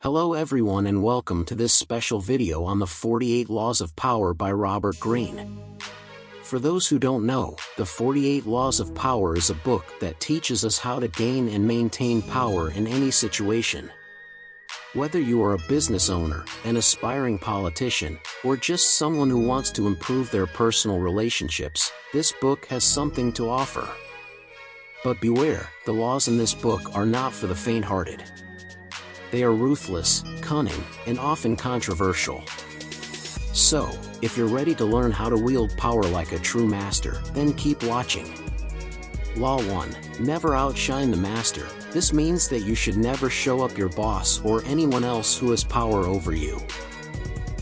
Hello everyone and welcome to this special video on the 48 Laws of Power by Robert Greene. For those who don't know, the 48 Laws of Power is a book that teaches us how to gain and maintain power in any situation. Whether you are a business owner, an aspiring politician, or just someone who wants to improve their personal relationships, this book has something to offer. But beware, the laws in this book are not for the faint-hearted. They are ruthless, cunning, and often controversial. So, if you're ready to learn how to wield power like a true master, then keep watching. Law 1. Never outshine the master. This means that you should never show up your boss or anyone else who has power over you.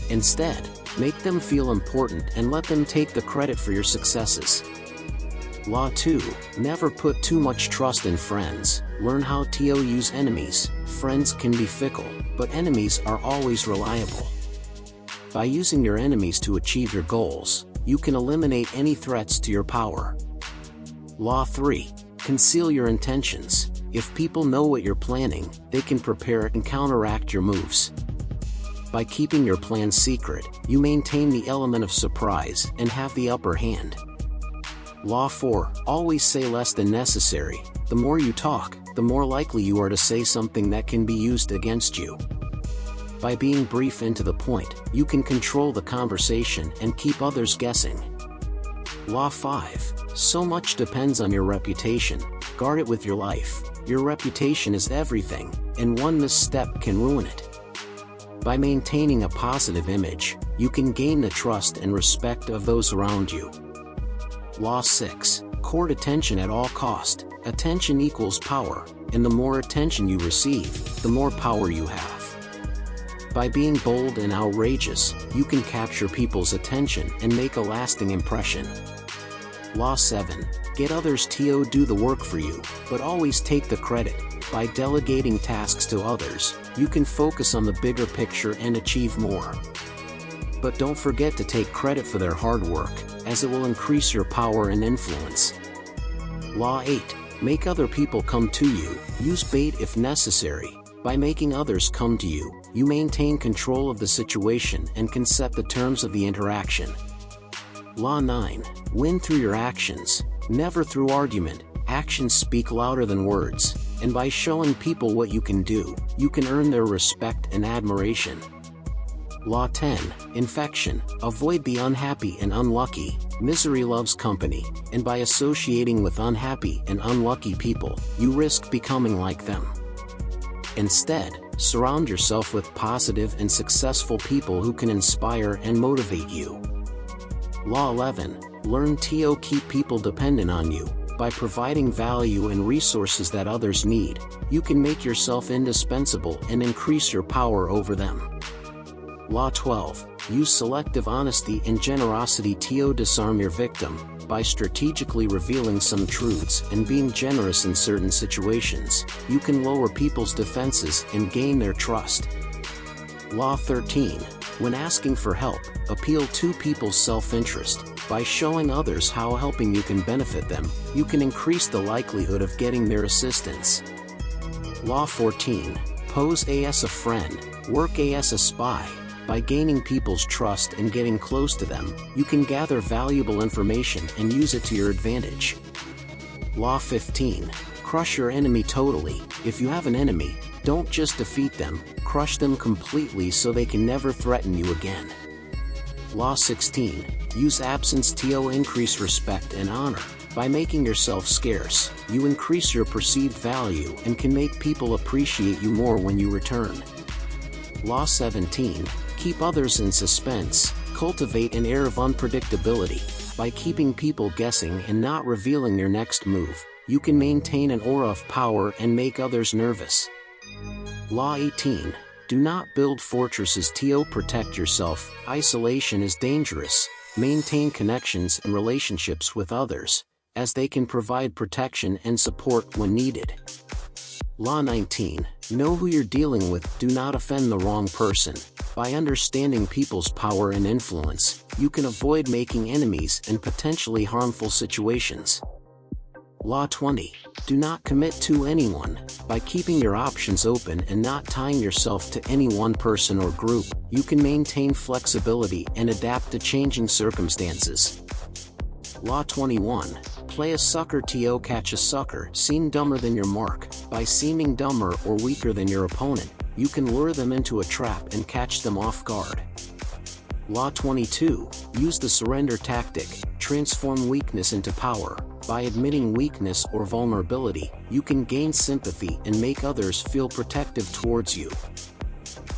Instead, make them feel important and let them take the credit for your successes. Law 2. Never put too much trust in friends. Learn how to use enemies. Friends can be fickle, but enemies are always reliable. By using your enemies to achieve your goals, you can eliminate any threats to your power. Law 3. Conceal your intentions. If people know what you're planning, they can prepare and counteract your moves. By keeping your plans secret, you maintain the element of surprise and have the upper hand. Law 4. Always say less than necessary. The more you talk, the more likely you are to say something that can be used against you. By being brief and to the point, you can control the conversation and keep others guessing. Law 5. So much depends on your reputation. Guard it with your life. Your reputation is everything, and one misstep can ruin it. By maintaining a positive image, you can gain the trust and respect of those around you. Law 6. Court attention at all cost. Attention equals power, and the more attention you receive, the more power you have. By being bold and outrageous, you can capture people's attention and make a lasting impression. Law 7. Get others to do the work for you, but always take the credit. By delegating tasks to others, you can focus on the bigger picture and achieve more. But don't forget to take credit for their hard work, as it will increase your power and influence. Law 8. Make other people come to you. Use bait if necessary. By making others come to you, you maintain control of the situation and can set the terms of the interaction. Law 9. Win through your actions, never through argument. Actions speak louder than words, and by showing people what you can do, you can earn their respect and admiration. Law 10. Infection. Avoid the unhappy and unlucky. Misery loves company, and by associating with unhappy and unlucky people, you risk becoming like them. Instead, surround yourself with positive and successful people who can inspire and motivate you. Law 11. Learn to keep people dependent on you. By providing value and resources that others need, you can make yourself indispensable and increase your power over them. Law 12. Use selective honesty and generosity to disarm your victim. By strategically revealing some truths and being generous in certain situations, you can lower people's defenses and gain their trust. Law 13. When asking for help, appeal to people's self-interest. By showing others how helping you can benefit them, you can increase the likelihood of getting their assistance. Law 14. Pose as a friend, work as a spy. By gaining people's trust and getting close to them, you can gather valuable information and use it to your advantage. Law 15. Crush your enemy totally. If you have an enemy, don't just defeat them, crush them completely so they can never threaten you again. Law 16. Use absence to increase respect and honor. By making yourself scarce, you increase your perceived value and can make people appreciate you more when you return. Law 17. Keep others in suspense. Cultivate an air of unpredictability. By keeping people guessing and not revealing your next move, you can maintain an aura of power and make others nervous. Law 18. Do not build fortresses to protect yourself. Isolation is dangerous. Maintain connections and relationships with others, as they can provide protection and support when needed. Law 19. Know who you're dealing with. Do not offend the wrong person. By understanding people's power and influence, you can avoid making enemies and potentially harmful situations. Law 20. Do not commit to anyone. By keeping your options open and not tying yourself to any one person or group, you can maintain flexibility and adapt to changing circumstances. Law 21. Play a sucker to catch a sucker. Seem dumber than your mark. By seeming dumber or weaker than your opponent, you can lure them into a trap and catch them off guard. Law 22. Use the surrender tactic. Transform weakness into power. By admitting weakness or vulnerability, you can gain sympathy and make others feel protective towards you.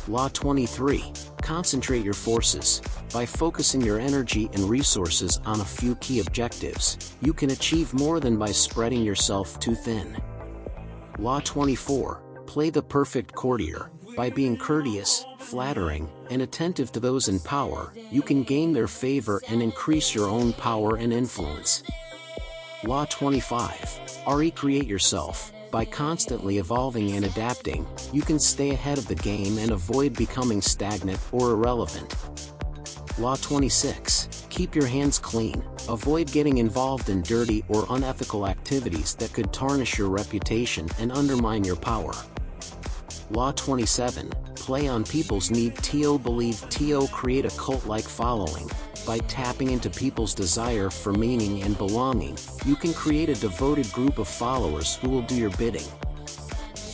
Law 23. Concentrate your forces. By focusing your energy and resources on a few key objectives, you can achieve more than by spreading yourself too thin. Law 24. Play the perfect courtier. By being courteous, flattering, and attentive to those in power, you can gain their favor and increase your own power and influence. Law 25. Recreate yourself. By constantly evolving and adapting, you can stay ahead of the game and avoid becoming stagnant or irrelevant. Law 26. Keep your hands clean. Avoid getting involved in dirty or unethical activities that could tarnish your reputation and undermine your power. Law 27. Play on people's need. Believe. Create a cult-like following. By tapping into people's desire for meaning and belonging, you can create a devoted group of followers who will do your bidding.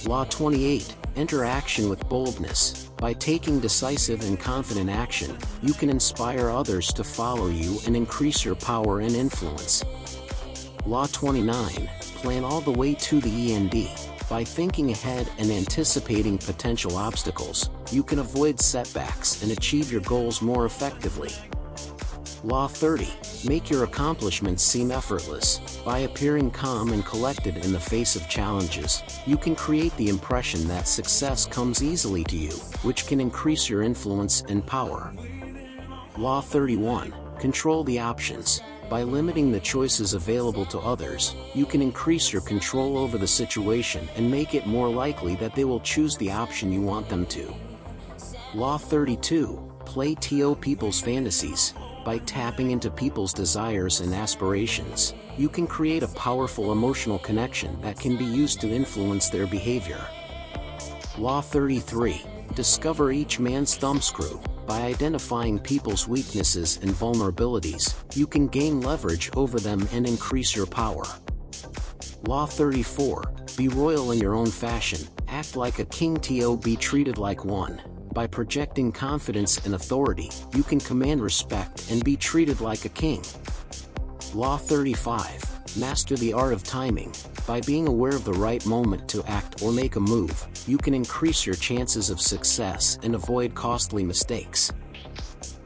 Law 28. Enter action with boldness. By taking decisive and confident action, you can inspire others to follow you and increase your power and influence. Law 29. Plan all the way to the end. By thinking ahead and anticipating potential obstacles, you can avoid setbacks and achieve your goals more effectively. Law 30. Make your accomplishments seem effortless. By appearing calm and collected in the face of challenges, you can create the impression that success comes easily to you, which can increase your influence and power. Law 31. Control the options. By limiting the choices available to others, you can increase your control over the situation and make it more likely that they will choose the option you want them to. Law 32. Play to people's fantasies. By tapping into people's desires and aspirations, you can create a powerful emotional connection that can be used to influence their behavior. Law 33. Discover each man's thumbscrew. By identifying people's weaknesses and vulnerabilities, you can gain leverage over them and increase your power. Law 34. Be royal in your own fashion. Act like a king. Be treated like one. By projecting confidence and authority, you can command respect and be treated like a king. Law 35. Master the art of timing. By being aware of the right moment to act or make a move, you can increase your chances of success and avoid costly mistakes.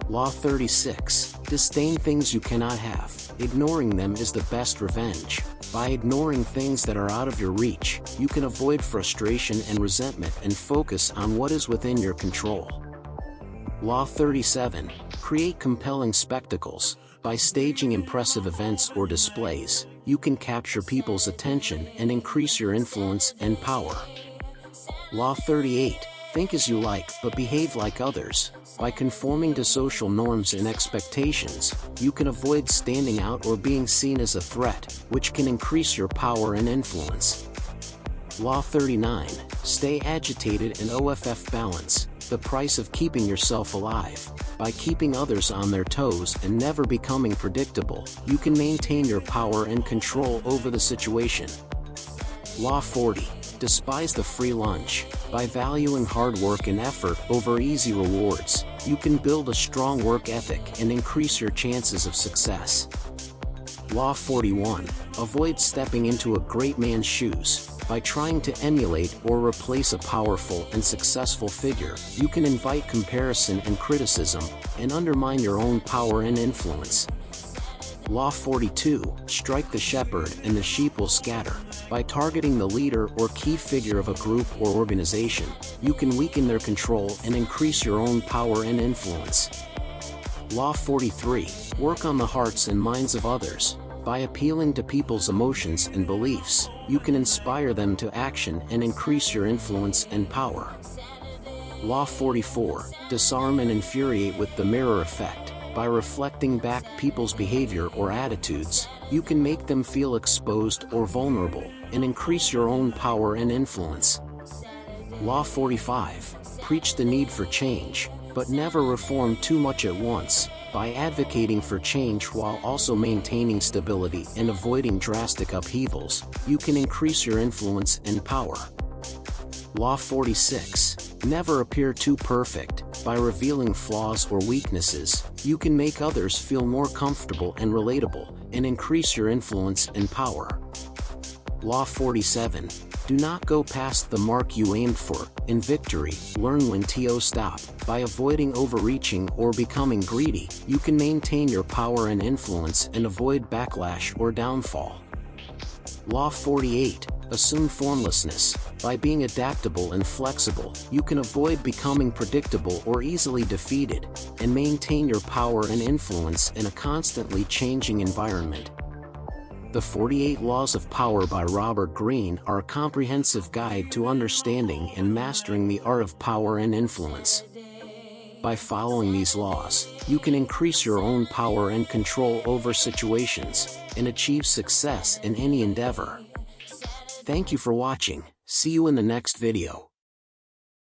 Law 36. Disdain things you cannot have. Ignoring them is the best revenge. By ignoring things that are out of your reach, you can avoid frustration and resentment and focus on what is within your control. Law 37. Create compelling spectacles. By staging impressive events or displays, you can capture people's attention and increase your influence and power. Law 38. Think as you like, but behave like others. By conforming to social norms and expectations, you can avoid standing out or being seen as a threat, which can increase your power and influence. Law 39. Stay agitated and balance. The price of keeping yourself alive. By keeping others on their toes and never becoming predictable, you can maintain your power and control over the situation. Law 40. Despise the free lunch. By valuing hard work and effort over easy rewards, you can build a strong work ethic and increase your chances of success. Law 41. Avoid stepping into a great man's shoes. By trying to emulate or replace a powerful and successful figure, you can invite comparison and criticism, and undermine your own power and influence. Law 42. Strike the shepherd and the sheep will scatter. By targeting the leader or key figure of a group or organization, you can weaken their control and increase your own power and influence. Law 43. Work on the hearts and minds of others. By appealing to people's emotions and beliefs, you can inspire them to action and increase your influence and power. Law 44. Disarm and infuriate with the mirror effect. By reflecting back people's behavior or attitudes, you can make them feel exposed or vulnerable, and increase your own power and influence. Law 45. Preach the need for change, but never reform too much at once. By advocating for change while also maintaining stability and avoiding drastic upheavals, you can increase your influence and power. Law 46. Never appear too perfect. By revealing flaws or weaknesses, you can make others feel more comfortable and relatable, and increase your influence and power. Law 47. Do not go past the mark you aimed for. In victory, learn when to stop. By avoiding overreaching or becoming greedy, you can maintain your power and influence and avoid backlash or downfall. Law 48. Assume formlessness. By being adaptable and flexible, you can avoid becoming predictable or easily defeated, and maintain your power and influence in a constantly changing environment. The 48 Laws of Power by Robert Greene are a comprehensive guide to understanding and mastering the art of power and influence. By following these laws, you can increase your own power and control over situations, and achieve success in any endeavor. Thank you for watching. See you in the next video.